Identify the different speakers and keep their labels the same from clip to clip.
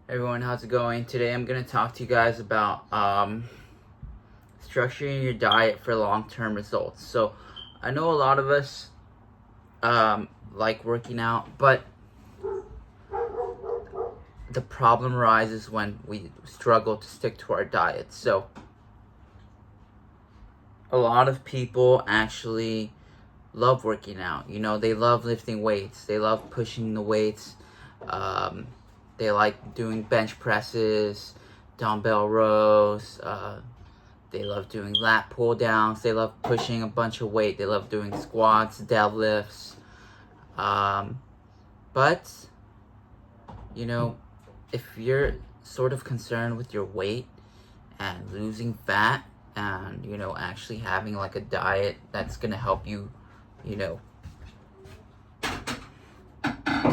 Speaker 1: Everyone, how's it going? Today I'm going to talk to you guys about structuring your diet for long-term results. So I know a lot of us like working out, but the problem arises when we struggle to stick to our diet. So a lot of people actually love working out. They love lifting weights. They love pushing the weights. They like doing bench presses, dumbbell rows. They love doing lat pull downs. They love pushing a bunch of weight. They love doing squats, deadlifts. But, if you're sort of concerned with your weight and losing fat and, actually having like a diet that's going to help you,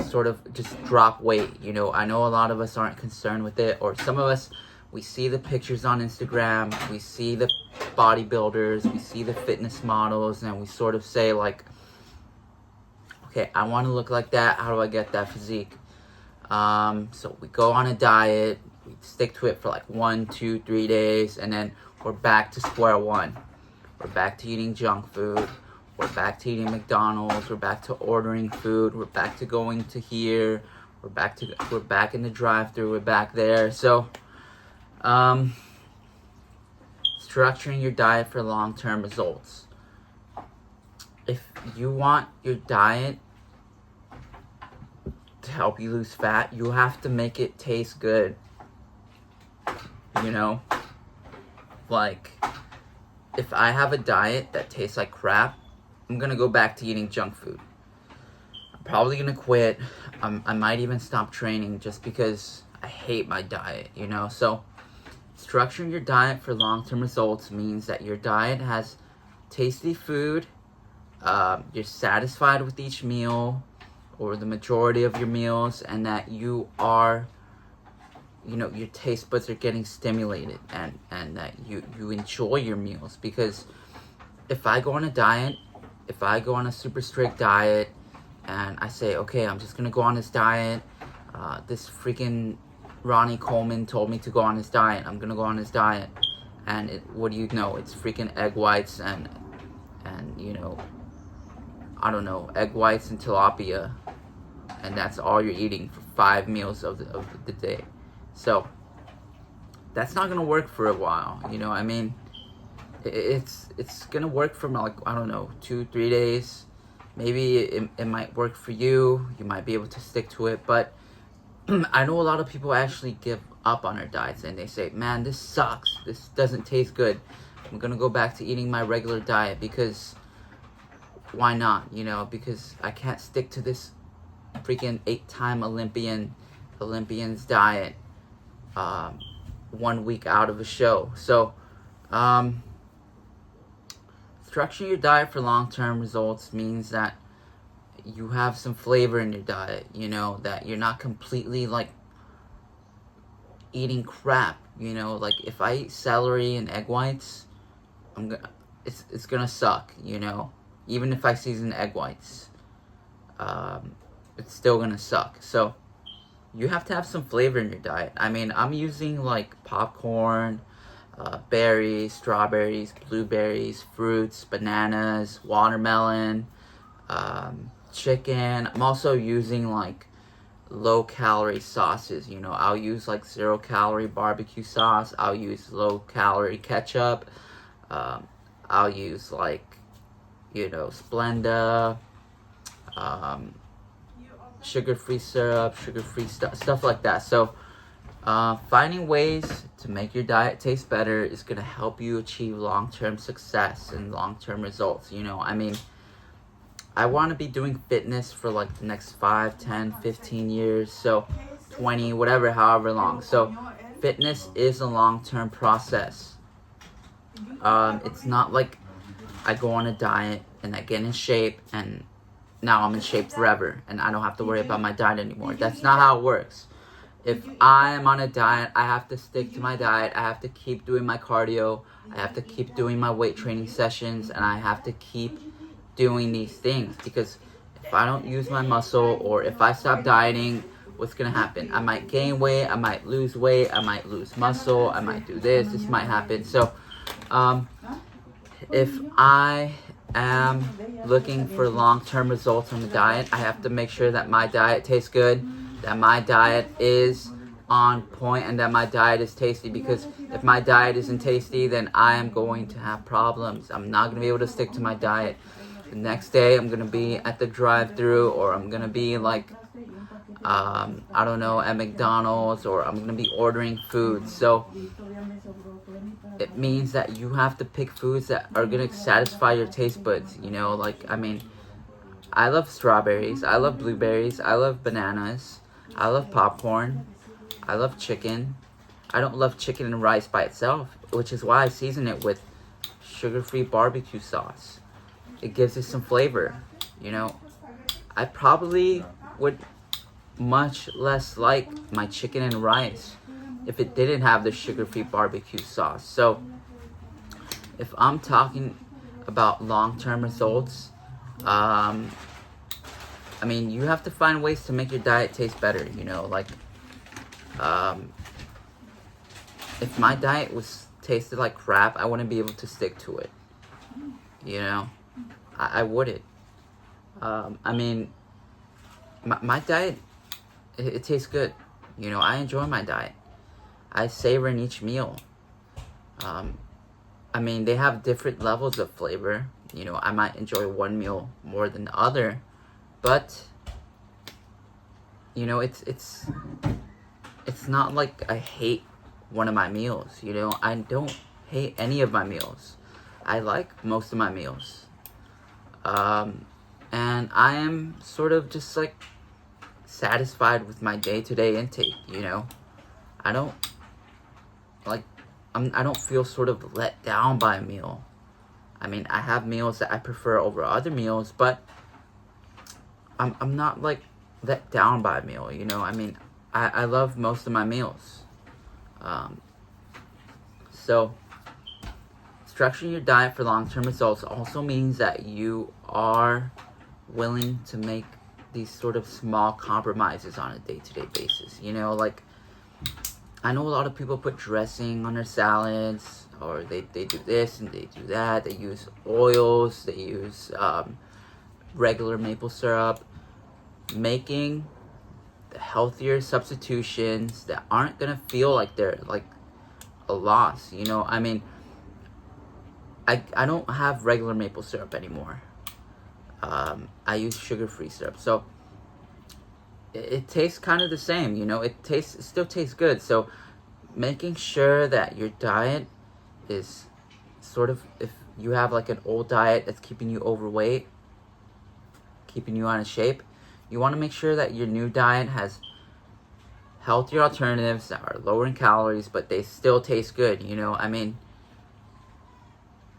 Speaker 1: sort of just drop weight. I know a lot of us aren't concerned with it, or some of us, we see the pictures on Instagram, we see the bodybuilders, we see the fitness models, and we sort of say like, okay, I want to look like that. How do I get that physique? So we go on a diet, we stick to it for like 1, 2, 3 days, and then we're back to square one. We're back to eating junk food. We're back to eating McDonald's. We're back to ordering food. We're back to going to here. We're back in the drive-thru. We're back there. So, structuring your diet for long-term results. If you want your diet to help you lose fat, you have to make it taste good. Like, if I have a diet that tastes like crap, I'm gonna go back to eating junk food. I'm probably gonna quit. I might even stop training just because I hate my diet, So, structuring your diet for long-term results means that your diet has tasty food, you're satisfied with each meal, or the majority of your meals, and that you are, your taste buds are getting stimulated, and that you enjoy your meals. Because if I go on a diet, if I go on a super strict diet and I say, okay, I'm just gonna go on this diet, this freaking Ronnie Coleman told me to go on his diet, I'm gonna go on his diet, and what do you know, it's freaking egg whites and I don't know, egg whites and tilapia, and that's all you're eating for 5 meals of the day. So that's not gonna work for a while. It's gonna work for like, I don't know, 2-3 days. Maybe it might work for you. You might be able to stick to it. But I know a lot of people actually give up on their diets and they say, man, this sucks. This doesn't taste good. I'm gonna go back to eating my regular diet because why not? Because I can't stick to this freaking 8-time Olympian's diet 1 week out of a show. So structuring your diet for long-term results means that you have some flavor in your diet, that you're not completely like eating crap. Like if I eat celery and egg whites, it's gonna suck, even if I season egg whites, it's still gonna suck. So you have to have some flavor in your diet. I'm using like popcorn, berries, strawberries, blueberries, fruits, bananas, watermelon, chicken. I'm also using like low-calorie sauces. I'll use like 0-calorie barbecue sauce. I'll use low-calorie ketchup. I'll use like, Splenda, sugar-free syrup, sugar-free stuff like that. So finding ways to make your diet taste better is going to help you achieve long-term success and long-term results. I want to be doing fitness for like the next 5, 10, 15 years, so 20, whatever, however long. So fitness is a long-term process. It's not like I go on a diet and I get in shape and now I'm in shape forever and I don't have to worry about my diet anymore. That's not how it works. If I am on a diet, I have to stick to my diet. I have to keep doing my cardio. I have to keep doing my weight training sessions, and I have to keep doing these things, because if I don't use my muscle, or if I stop dieting, what's gonna happen? I might gain weight, I might lose weight, I might lose muscle, I might do this might happen. So if I am looking for long-term results on the diet, I have to make sure that my diet tastes good, that my diet is on point, and that my diet is tasty. Because if my diet isn't tasty, then I am going to have problems. I'm not going to be able to stick to my diet. The next day I'm going to be at the drive-thru, or I'm going to be like I don't know, at McDonald's, or I'm going to be ordering food. So it means that you have to pick foods that are going to satisfy your taste buds, you know. Like, I mean, I love strawberries, I love blueberries, I love bananas, I love popcorn, I love chicken. I don't love chicken and rice by itself, which is why I season it with sugar-free barbecue sauce. It gives it some flavor, you know. I probably would much less like my chicken and rice if it didn't have the sugar-free barbecue sauce. So if I'm talking about long-term results, I mean, you have to find ways to make your diet taste better, you know. Like, if my diet was tasted like crap, I wouldn't be able to stick to it, you know. I wouldn't. I mean, my diet, it tastes good, you know. I enjoy my diet. I savor in each meal. I mean, they have different levels of flavor. You know, I might enjoy one meal more than the other, but you know, it's not like I hate one of my meals. You know, I don't hate any of my meals. I like most of my meals, and I am sort of just like satisfied with my day-to-day intake. You know, I don't like. I don't feel sort of let down by a meal. I mean, I have meals that I prefer over other meals, but I'm not like let down by a meal, you know. I mean, I love most of my meals. So structuring your diet for long-term results also means that you are willing to make these sort of small compromises on a day-to-day basis. You know, like, I know a lot of people put dressing on their salads, or they do this and they do that. They use oils, they use regular maple syrup. Making the healthier substitutions that aren't gonna feel like they're like a loss, you know. I mean, I don't have regular maple syrup anymore. I use sugar-free syrup, so it tastes kind of the same, you know. It still tastes good. So making sure that your diet is sort of, if you have like an old diet that's keeping you overweight, keeping you out of shape, you want to make sure that your new diet has healthier alternatives that are lower in calories, but they still taste good, you know. I mean,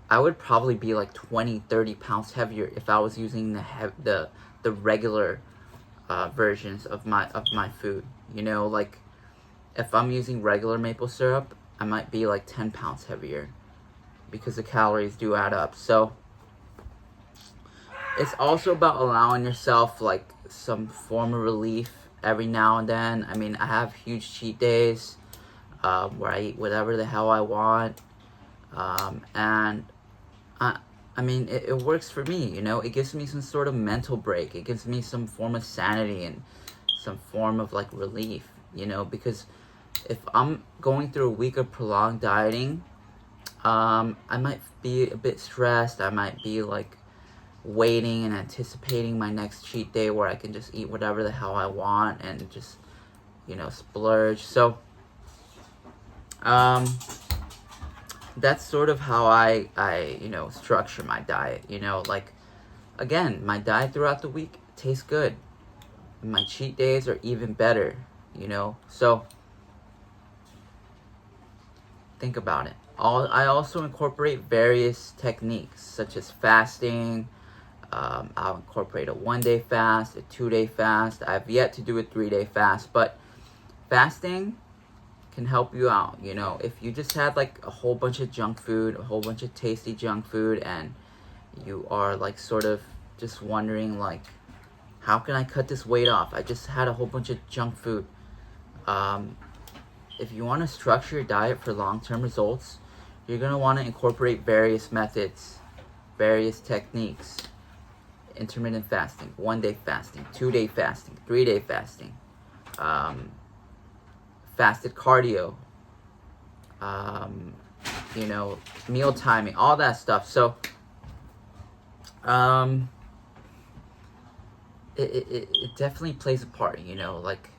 Speaker 1: I would probably be like 20-30 pounds heavier if I was using the regular versions of my food, you know. Like, if I'm using regular maple syrup, I might be like 10 pounds heavier, because the calories do add up. So it's also about allowing yourself like some form of relief every now and then. I mean, I have huge cheat days where I eat whatever the hell I want, and I mean, it works for me, you know. It gives me some sort of mental break. It gives me some form of sanity and some form of like relief, you know. Because if I'm going through a week of prolonged dieting, I might be a bit stressed. I might be like waiting and anticipating my next cheat day where I can just eat whatever the hell I want and just, you know, splurge. So that's sort of how I you know, structure my diet, you know. Like, again, my diet throughout the week tastes good. My cheat days are even better, you know. So think about it. I also incorporate various techniques such as fasting. I'll incorporate a 1-day fast, a 2-day fast. I've yet to do a 3-day fast, but fasting can help you out, you know. If you just had like a whole bunch of junk food, a whole bunch of tasty junk food, and you are like sort of just wondering like how can I cut this weight off? I just had a whole bunch of junk food. If you want to structure your diet for long-term results, you're going to want to incorporate various methods, various techniques. Intermittent fasting, 1-day fasting, 2-day fasting, 3-day fasting, fasted cardio, meal timing, all that stuff. So, it definitely plays a part, like,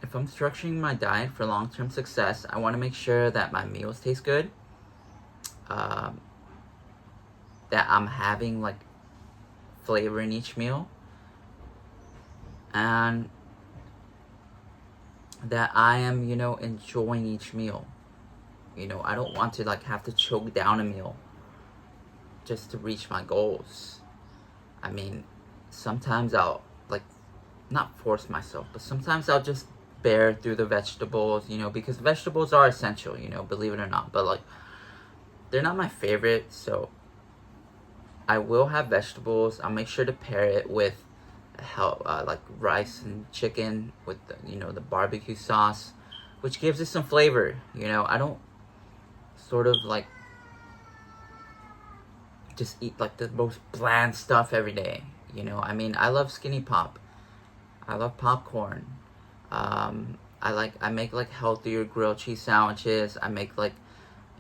Speaker 1: if I'm structuring my diet for long-term success, I want to make sure that my meals taste good, that I'm having, like, flavor in each meal, and that I am, enjoying each meal. I don't want to, like, have to choke down a meal just to reach my goals. I mean, sometimes I'll, like, not force myself, but sometimes I'll just bear through the vegetables, because vegetables are essential, believe it or not. But, like, they're not my favorite, so I will have vegetables. I'll make sure to pair it with like rice and chicken with the barbecue sauce, which gives it some flavor. I don't sort of like just eat like the most bland stuff every day. I mean, I love Skinny Pop. I love popcorn. I make like healthier grilled cheese sandwiches. I make like,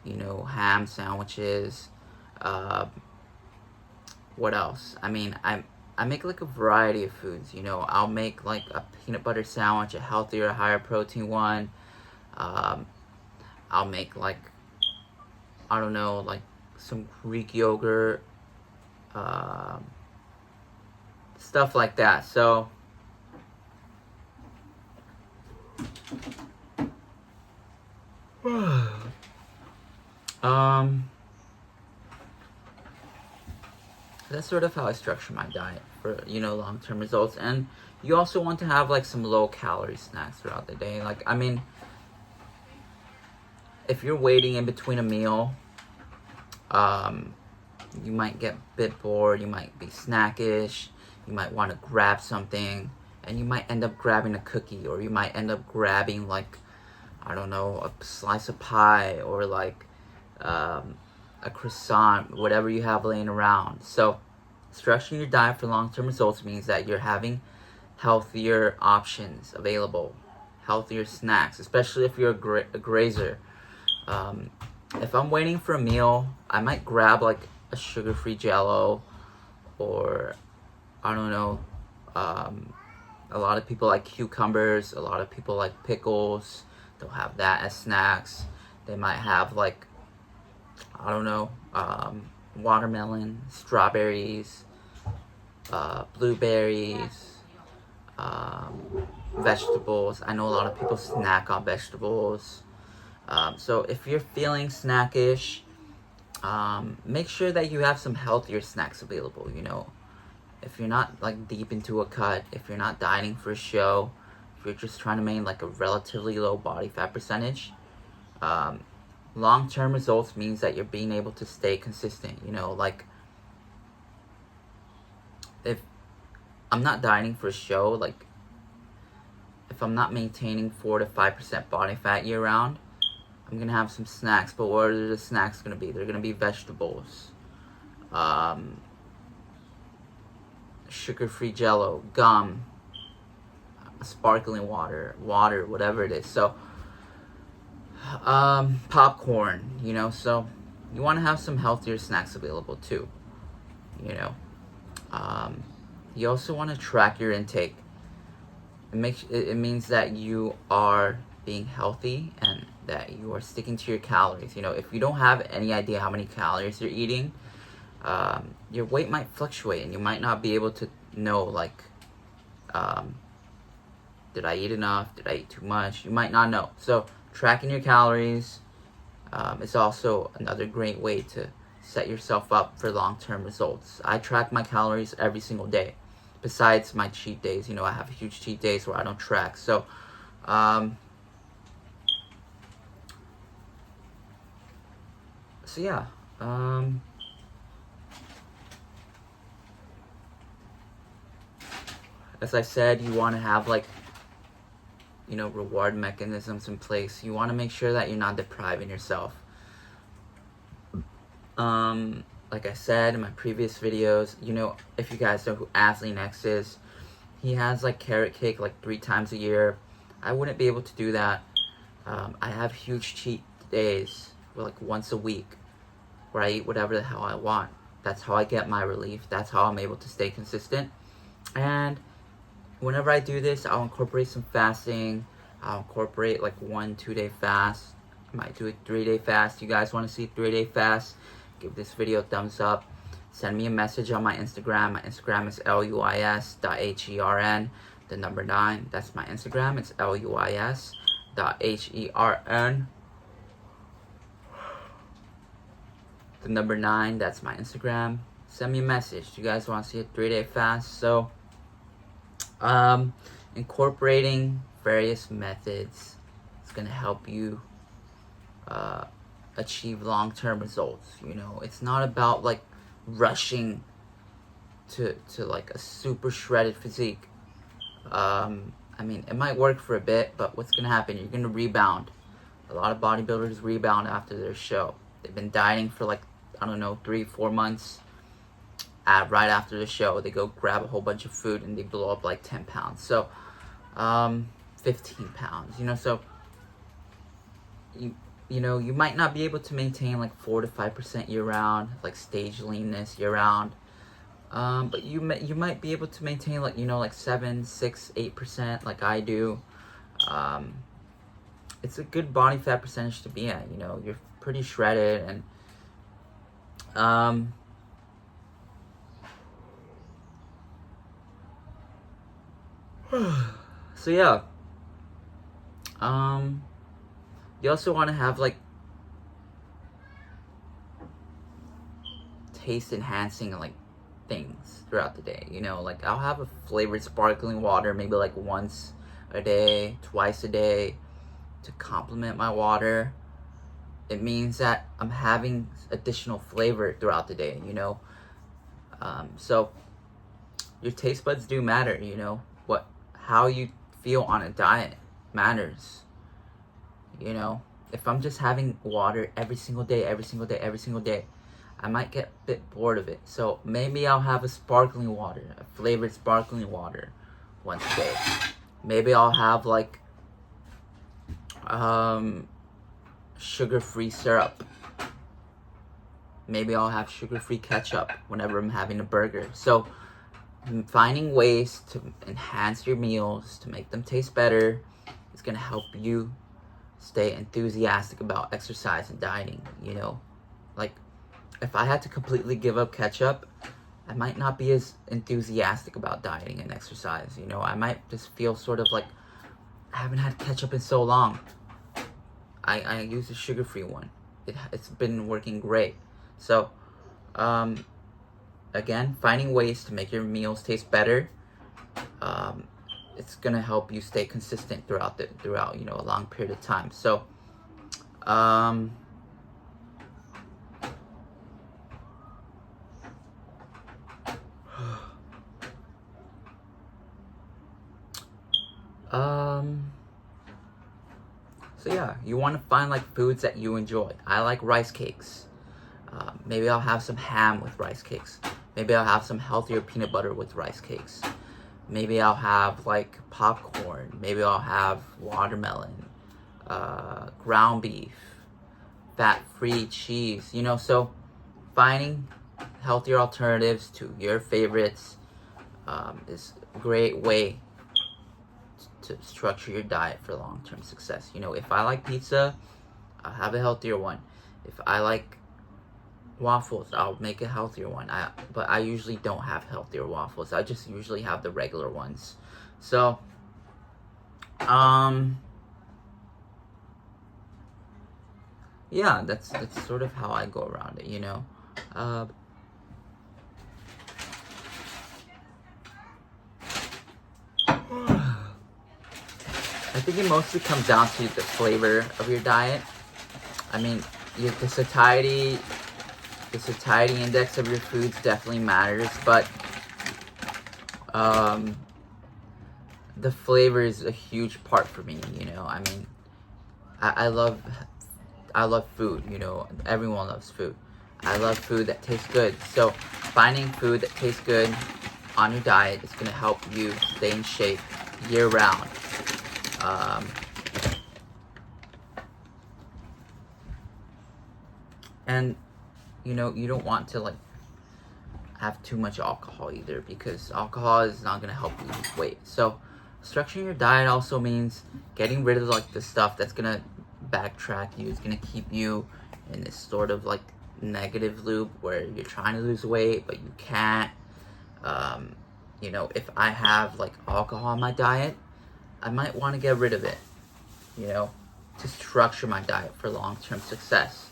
Speaker 1: ham sandwiches. What else? I mean, I make like a variety of foods. I'll make like a peanut butter sandwich, a healthier, higher protein one. I'll make like, I don't know, like some Greek yogurt, stuff like that. So, that's sort of how I structure my diet for, long-term results. And you also want to have like some low-calorie snacks throughout the day. Like, I mean, if you're waiting in between a meal, you might get a bit bored, you might be snackish, you might want to grab something, and you might end up grabbing a cookie, or you might end up grabbing like, I don't know, a slice of pie, or like a croissant, whatever you have laying around. So structuring your diet for long-term results means that you're having healthier options available, healthier snacks, especially if you're a grazer. If I'm waiting for a meal, I might grab like a sugar-free Jello, or I don't know, a lot of people like cucumbers, a lot of people like pickles. They'll have that as snacks. They might have like, I don't know, watermelon, strawberries, blueberries, vegetables. I know a lot of people snack on vegetables. So if you're feeling snackish, make sure that you have some healthier snacks available. If you're not like deep into a cut, if you're not dieting for a show, if you're just trying to maintain like a relatively low body fat percentage, long-term results means that you're being able to stay consistent. Like, if I'm not dieting for a show, like if I'm not maintaining 4 to 5% body fat year round, I'm gonna have some snacks. But what are the snacks gonna be? They're gonna be vegetables, sugar-free Jello, gum, sparkling water, whatever it is. So, popcorn, so you want to have some healthier snacks available too. You also want to track your intake. It means that you are being healthy and that you are sticking to your calories. If you don't have any idea how many calories you're eating, your weight might fluctuate, and you might not be able to know, like, did I eat enough? Did I eat too much? You might not know. So tracking your calories is also another great way to set yourself up for long-term results. I track my calories every single day. Besides my cheat days, I have huge cheat days where I don't track. So, So yeah, as I said, you want to have like, you know, reward mechanisms in place. You want to make sure that you're not depriving yourself. Like I said in my previous videos, you know, if you guys know who Ashley Next is, he has like carrot cake like 3 times a year. I wouldn't be able to do that. I have huge cheat days, like once a week, where I eat whatever the hell I want. That's how I get my relief. That's how I'm able to stay consistent. And whenever I do this, I'll incorporate some fasting. I'll incorporate like 1-2 day fast. I might do a 3-day fast. You guys want to see a 3-day fast? Give this video a thumbs up. Send me a message on my Instagram. My Instagram is luis.hern, the number 9. That's my Instagram. It's luis.hern, the number 9. That's my Instagram. Send me a message. You guys want to see a 3-day fast? So, incorporating various methods is going to help you achieve long-term results. You know, it's not about like rushing to like a super shredded physique. I mean, it might work for a bit, but what's gonna happen? You're gonna rebound. A lot of bodybuilders rebound after their show. They've been dieting for like, I don't know, 3-4 months. Right after the show, they go grab a whole bunch of food and they blow up like 10 pounds. So 15 pounds, you know. So you know, you might not be able to maintain like 4 to 5% year round, like stage leanness year round. But you might be able to maintain like, you know, like 7, 6, 8% like I do. It's a good body fat percentage to be at. You know, you're pretty shredded, and so yeah. You also want to have like taste enhancing like things throughout the day. You know, like I'll have a flavored sparkling water maybe like once a day, twice a day, to complement my water. It means that I'm having additional flavor throughout the day, you know. So your taste buds do matter, you know. How you feel on a diet matters. You know, if I'm just having water every single day, I might get a bit bored of it. So maybe I'll have a sparkling water, a flavored sparkling water once a day. Maybe I'll have like sugar-free syrup. Maybe I'll have sugar-free ketchup whenever I'm having a burger. So finding ways to enhance your meals, to make them taste better, is going to help you stay enthusiastic about exercise and dieting. You know, like if I had to completely give up ketchup, I might not be as enthusiastic about dieting and exercise. You know, I might just feel sort of like I haven't had ketchup in so long. I use a sugar-free one. It's been working great. So again, finding ways to make your meals taste better, it's gonna help you stay consistent throughout you know, a long period of time. So so yeah, you want to find like foods that you enjoy. I like rice cakes. Maybe I'll have some ham with rice cakes. Maybe I'll have some healthier peanut butter with rice cakes. Maybe I'll have like popcorn. Maybe I'll have watermelon, ground beef, fat-free cheese. You know, so finding healthier alternatives to your favorites is a great way to structure your diet for long-term success. You know, if I like pizza, I'll have a healthier one. If I like waffles, I'll make a healthier one. But I usually don't have healthier waffles. I just usually have the regular ones. So yeah, that's sort of how I go around it, you know. I think it mostly comes down to the flavor of your diet. I mean, the satiety index of your foods definitely matters, but the flavor is a huge part for me. You know, I mean, I love food. You know, everyone loves food. I love food that tastes good. So finding food that tastes good on your diet is gonna help you stay in shape year round. And you know, you don't want to like have too much alcohol either, because alcohol is not gonna help you lose weight. So structuring your diet also means getting rid of like the stuff that's gonna backtrack you. It's gonna keep you in this sort of like negative loop where you're trying to lose weight but you can't. You know, if I have like alcohol in my diet, I might want to get rid of it, you know, to structure my diet for long-term success.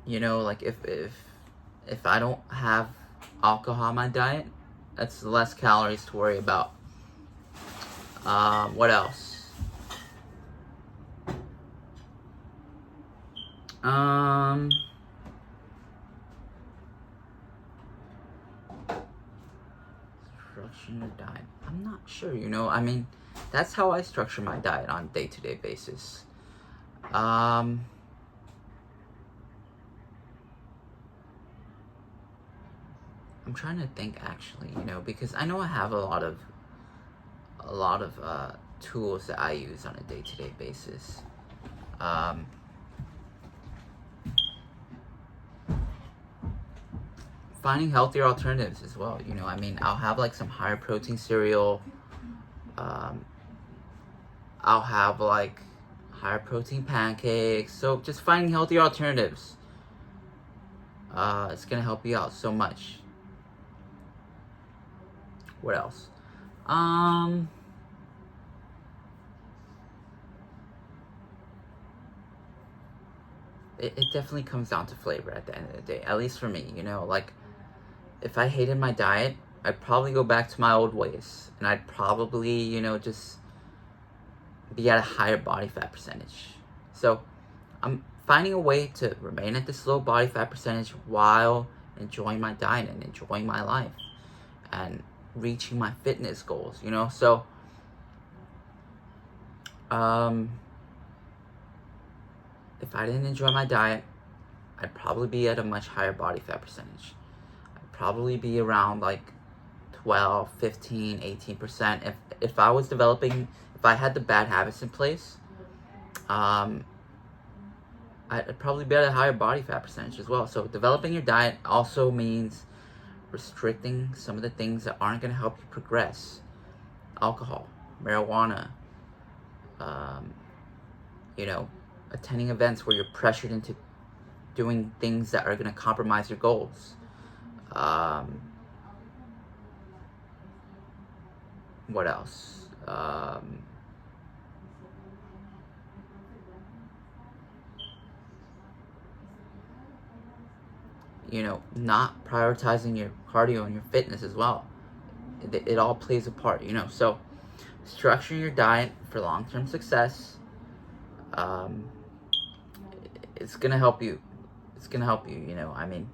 Speaker 1: You know, like if I don't have alcohol in my diet, that's less calories to worry about. What else? Structuring your diet. I'm not sure, you know, I mean, that's how I structure my diet on a day-to-day basis. I'm trying to think actually, you know, because I know I have a lot of tools that I use on a day-to-day basis. Finding healthier alternatives as well, you know, I mean, I'll have like some higher protein cereal. I'll have like higher protein pancakes. So just finding healthier alternatives. It's gonna help you out so much. What else? It definitely comes down to flavor at the end of the day, at least for me, you know, like if I hated my diet, I'd probably go back to my old ways, and I'd probably, you know, just be at a higher body fat percentage. So I'm finding a way to remain at this low body fat percentage while enjoying my diet and enjoying my life and reaching my fitness goals, you know. So if I didn't enjoy my diet, I'd probably be at a much higher body fat percentage. I'd probably be around like 12, 15, 18%. If I was developing, if I had the bad habits in place, I'd probably be at a higher body fat percentage as well. So developing your diet also means restricting some of the things that aren't going to help you progress. Alcohol, marijuana, you know, attending events where you're pressured into doing things that are going to compromise your goals. What else? You know, not prioritizing your cardio and your fitness as well. It all plays a part, you know. So structuring your diet for long-term success, it's gonna help you. It's gonna help you, you know. I mean,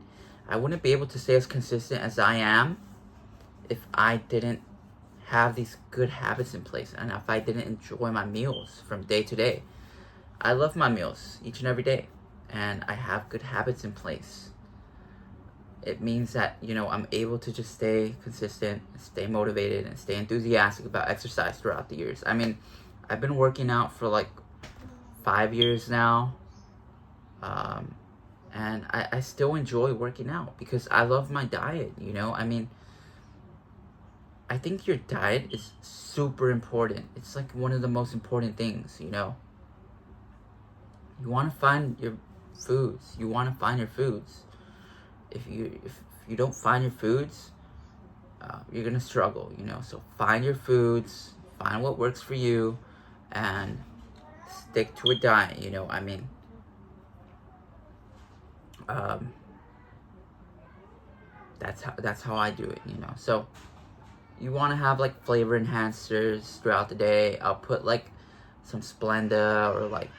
Speaker 1: I wouldn't be able to stay as consistent as I am if I didn't have these good habits in place and if I didn't enjoy my meals from day to day. I love my meals each and every day, and I have good habits in place. It means that, you know, I'm able to just stay consistent, stay motivated, and stay enthusiastic about exercise throughout the years. I mean, I've been working out for like 5 years now, and I still enjoy working out because I love my diet, you know. I mean, I think your diet is super important. It's like one of the most important things, you know. You want to find your foods. You want to find your foods. If you don't find your foods, you're gonna struggle, you know. So find your foods, find what works for you, and stick to a diet, you know. I mean, that's how I do it, you know. So you want to have like flavor enhancers throughout the day. I'll put like some Splenda, or like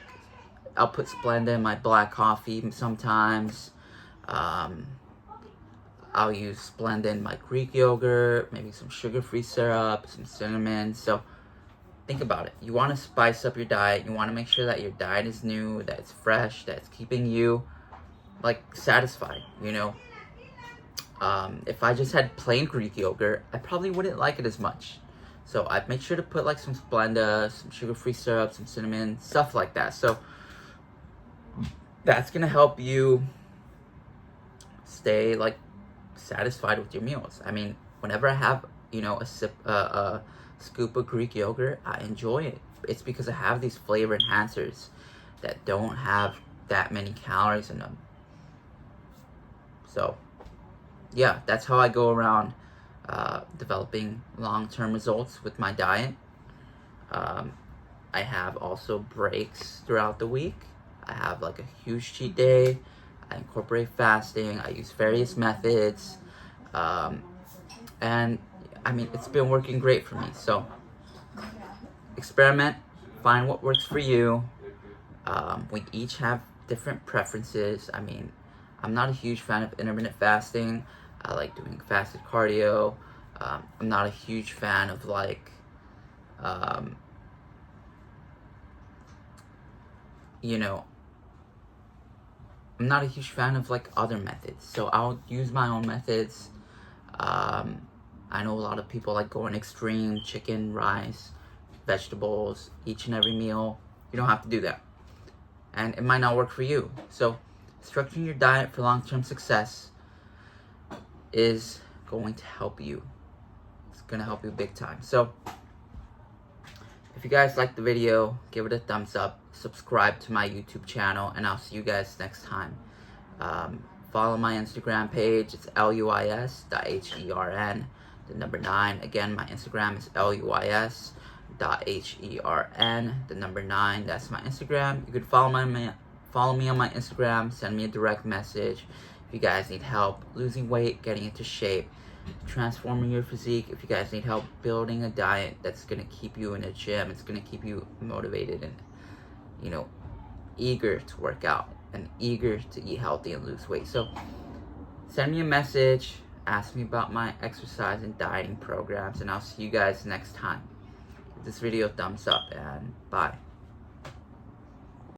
Speaker 1: I'll put Splenda in my black coffee sometimes. I'll use Splenda in my Greek yogurt, maybe some sugar-free syrup, some cinnamon. So think about it. You want to spice up your diet. You want to make sure that your diet is new, that it's fresh, that it's keeping you like satisfied, you know. If I just had plain Greek yogurt, I probably wouldn't like it as much. So I'd make sure to put like some Splenda, some sugar-free syrup, some cinnamon, stuff like that. So that's gonna help you stay like satisfied with your meals. I mean, whenever I have, you know, a scoop of Greek yogurt, I enjoy it. It's because I have these flavor enhancers that don't have that many calories in them. So yeah, that's how I go around developing long-term results with my diet. I have also breaks throughout the week. I have like a huge cheat day. I incorporate fasting. I use various methods. And I mean, it's been working great for me. So experiment, find what works for you. We each have different preferences. I mean, I'm not a huge fan of intermittent fasting. I like doing fasted cardio. I'm not a huge fan of like, you know, I'm not a huge fan of like other methods. So I'll use my own methods. I know a lot of people like going extreme, chicken, rice, vegetables, each and every meal. You don't have to do that. And it might not work for you. So structuring your diet for long-term success is going to help you. It's going to help you big time. So if you guys liked the video, give it a thumbs up, subscribe to my YouTube channel, and I'll see you guys next time. Follow my Instagram page. It's luis.hern, the number 9. Again, my Instagram is luis.hern, the number 9. That's my Instagram. You could follow me on my Instagram. Send me a direct message if you guys need help losing weight, getting into shape, transforming your physique. If you guys need help building a diet that's gonna keep you in a gym, it's gonna keep you motivated and, you know, eager to work out and eager to eat healthy and lose weight. So send me a message, ask me about my exercise and dieting programs, and I'll see you guys next time. Give this video a thumbs up, and bye.